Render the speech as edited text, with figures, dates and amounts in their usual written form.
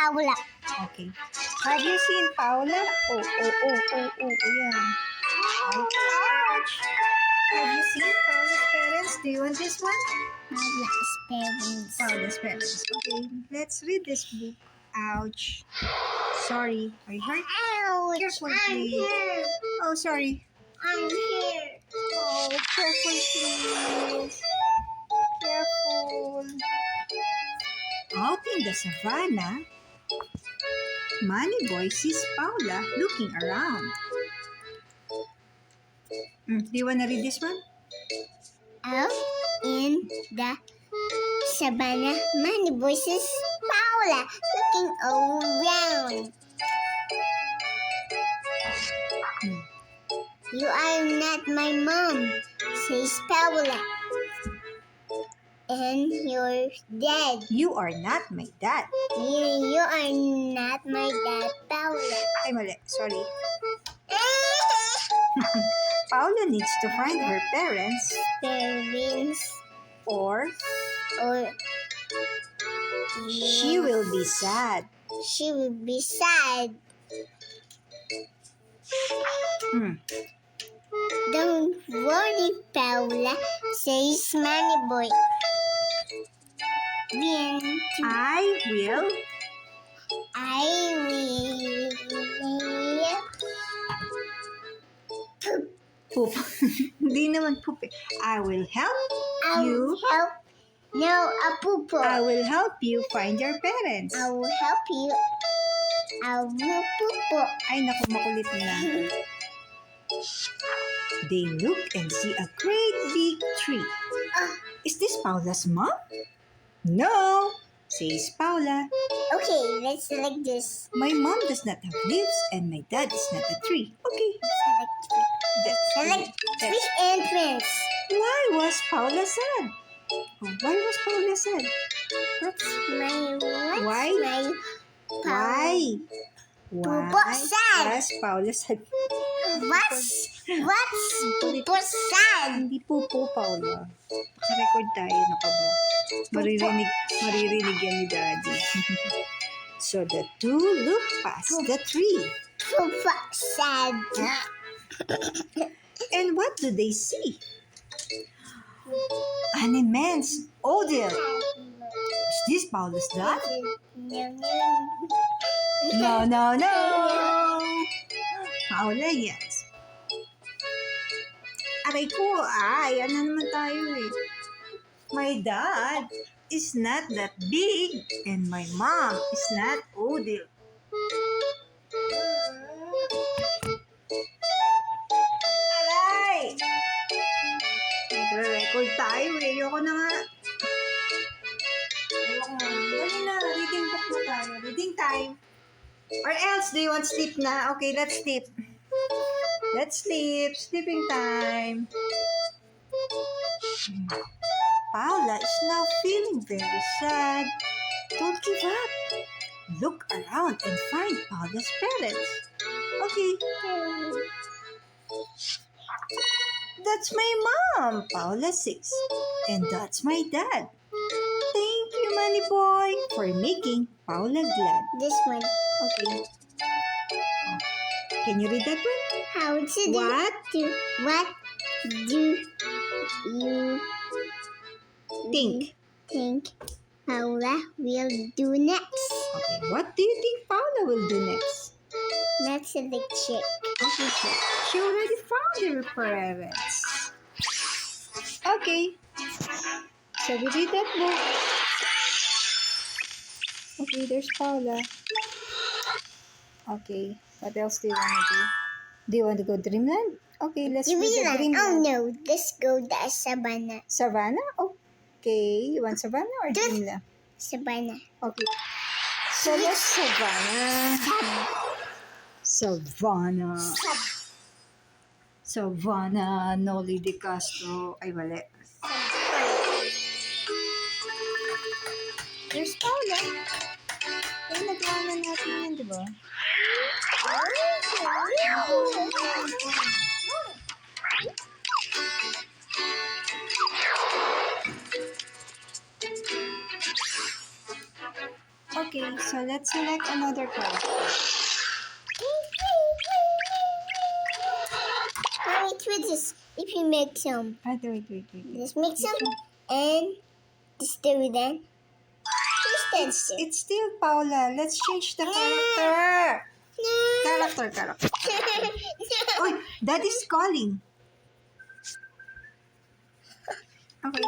Paula. Okay. Have you seen Paula? Oh. Ayan. Ouch. Have you seen Paula's parents? Do you want this one? Paula's parents. Paula's parents. Okay. Let's read this book. Ouch. Sorry. Are you hurt? Ouch! Careful, I'm please. here. Oh, sorry. I'm here. Oh, careful, please. Careful. Out in the savannah, Manny Boy sees Paula looking around. Do you want to read this one? Out in the savannah, many voices. Paula looking around. You are not my mom, says Paula. And you're dead. You are not my dad. You are not my dad, Paula. Ay, mali. Sorry. Paula needs to find her parents or she will be sad. She will be sad. Don't worry, Paula, says Manny Boy. I will poop. Hindi naman poop eh. I will help you. No, a poopo. I will help you find your parents. I will help you. I will poopo. Ay, naku, makulit na. They look and see a great big tree. Is this Paula's mom? No, says Paula. Okay, let's select this. My mom does not have leaves and my dad is not a tree. Okay. Select tree entrance. Why was Paula sad? Why was Paula sad? Why? Why was Paula sad? What's Pupo sad? Hindi Pupo, Paula. Naka-record tayo, nakaba. Maririnig yan ni Daddy. So the two look past the tree. Pupo sad. And what do they see? An immense odor. Is this Paula's dad? No. Paula, yes. Aray ko, ano naman tayo eh. My dad is not that big and my mom is not Odile. Aray! Nagre-record tayo eh. Ayoko na nga. Dali na, reading book na tayo. Reading time. Or else, do you want sleep na? Okay, let's sleep. Let's sleep. Sleeping time. Paula is now feeling very sad. Don't give up. Look around and find Paula's parents. Okay. That's my mom, Paula says. And that's my dad. Thank you, Manny Boy, for making Paula glad. This one. Okay. Can you read that one? How to do? What do you think Paula will do next? Okay. What do you think Paula will do next? Let's select check. Okay, check. She already found her parents. Okay. So we read that book. Okay, there's Paula. Okay. What else do you want to do? Do you want to go Dreamland? Okay, let's go to Dreamland. Oh no, let's go to Savannah. Savannah? Okay. You want Savannah or Dreamland? Savannah. Okay. So let's Savannah. Savannah, Noli de Castro. Ay, mali. There's Paula. Ay, nagawa na natin yan, di ba? Okay, so let's select another character. Mommy, twist this. If you make some, Wait. just make some and just do it then. It's still Paula. Let's change the character. Character. Oy, that is calling. Okay.